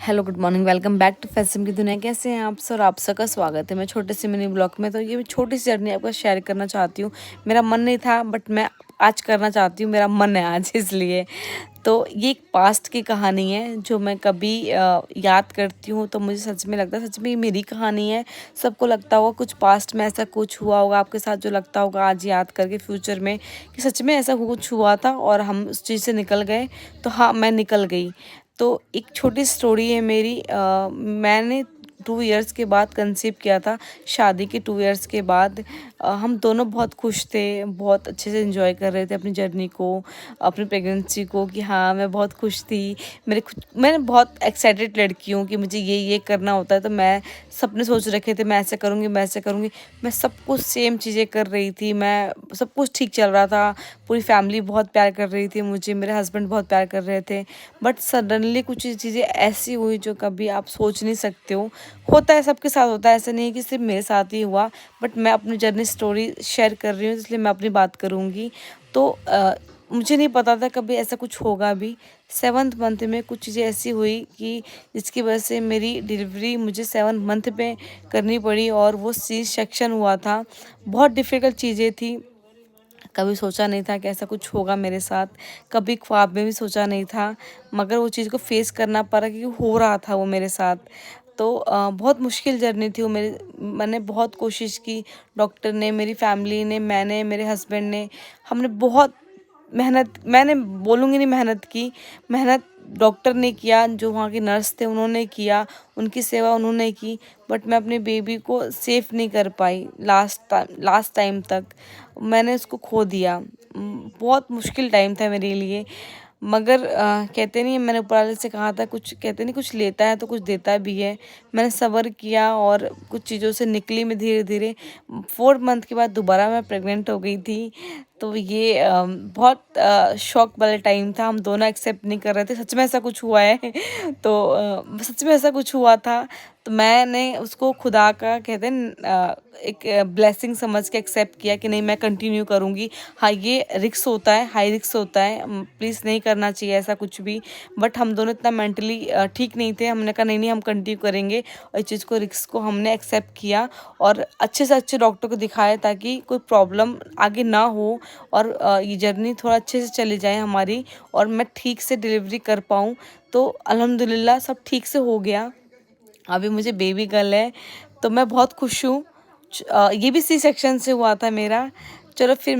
Hello good morning, welcome back to fashion की दुनिया। कैसे हैं आप सर? आप सबका स्वागत है मैं छोटे से मिनी ब्लॉग में। तो ये छोटी सी जर्नी आपको शेयर करना चाहती हूँ। मेरा मन नहीं था बट मैं आज करना चाहती हूँ, मेरा मन है आज इसलिए। तो ये एक पास्ट की कहानी है जो मैं कभी याद करती हूँ तो मुझे सच में लगता है सच में ये मेरी कहानी है। सबको लगता होगा कुछ पास्ट में ऐसा कुछ हुआ होगा आपके साथ जो लगता होगा आज याद करके फ्यूचर में कि सच में ऐसा कुछ हुआ था और हम उस चीज़ से निकल गए। तो हाँ, मैं निकल गई। तो एक छोटी स्टोरी है मेरी। मैंने 2 इयर्स के बाद कंसीव किया था। शादी के 2 इयर्स के बाद हम दोनों बहुत खुश थे, बहुत अच्छे से एंजॉय कर रहे थे अपनी जर्नी को, अपनी प्रेगनेंसी को। कि हाँ, मैं बहुत खुश थी। मैंने बहुत एक्साइटेड लड़की हूँ कि मुझे ये करना होता है। तो मैं सपने सोच रखे थे, मैं ऐसे करूँगी, मैं ऐसे करूँगी। मैं सब कुछ सेम चीज़ें कर रही थी, मैं सब कुछ ठीक चल रहा था। पूरी फैमिली बहुत प्यार कर रही थी मुझे, मेरे हस्बैंड बहुत प्यार कर रहे थे। बट सडनली कुछ चीज़ें ऐसी हुई जो कभी आप सोच नहीं सकते हो। होता है, सबके साथ होता है, ऐसा नहीं है कि सिर्फ मेरे साथ ही हुआ। बट मैं अपनी जर्नी स्टोरी शेयर कर रही हूँ इसलिए मैं अपनी बात करूँगी। तो मुझे नहीं पता था कभी ऐसा कुछ होगा भी। 7th मंथ में कुछ चीज़ें ऐसी हुई कि जिसकी वजह से मेरी डिलीवरी मुझे 7th मंथ में करनी पड़ी और वो सी सेक्शन हुआ था। बहुत डिफ़िकल्ट चीज़ें थी। कभी सोचा नहीं था कि ऐसा कुछ होगा मेरे साथ, कभी ख्वाब में भी सोचा नहीं था। मगर वो चीज़ को फेस करना पड़ा क्योंकि हो रहा था वो मेरे साथ। तो बहुत मुश्किल जर्नी थी वो मेरी। मैंने बहुत कोशिश की, डॉक्टर ने, मेरी फैमिली ने, मैंने, मेरे हस्बैंड ने, हमने बहुत मेहनत, मैंने बोलूँगी नहीं मेहनत की, मेहनत डॉक्टर ने किया, जो वहाँ के नर्स थे उन्होंने किया, उनकी सेवा उन्होंने की। बट मैं अपने बेबी को सेफ नहीं कर पाई। लास्ट टाइम तक मैंने उसको खो दिया। बहुत मुश्किल टाइम था मेरे लिए। मगर कहते नहीं, मैंने ऊपर वाले से कहा था, कुछ कहते नहीं, कुछ लेता है तो कुछ देता भी है। मैंने सब्र किया और कुछ चीज़ों से निकली मैं धीरे धीरे। 4 मंथ के बाद दोबारा मैं प्रेग्नेंट हो गई थी। तो ये बहुत शॉक वाला टाइम था। हम दोनों एक्सेप्ट नहीं कर रहे थे सच में ऐसा कुछ हुआ है। तो सच में ऐसा कुछ हुआ था। तो मैंने उसको खुदा का, कहते हैं एक ब्लेसिंग समझ के एक्सेप्ट किया कि नहीं, मैं कंटिन्यू करूँगी। हाँ, ये रिक्स होता है, हाई रिक्स होता है, प्लीज़ नहीं करना चाहिए ऐसा कुछ भी। बट हम दोनों इतना मेंटली ठीक नहीं थे। हमने कहा नहीं नहीं, हम कंटिन्यू करेंगे और इस चीज़ को, रिक्स को हमने एक्सेप्ट किया और अच्छे से अच्छे डॉक्टर को दिखाया ताकि कोई प्रॉब्लम आगे ना हो और ये जर्नी थोड़ा अच्छे से चली जाए हमारी और मैं ठीक से डिलीवरी कर पाऊँ। तो अल्हम्दुलिल्लाह सब ठीक से हो गया। अभी मुझे बेबी गर्ल है तो मैं बहुत खुश हूँ। ये भी सी सेक्शन से हुआ था मेरा। चलो फिर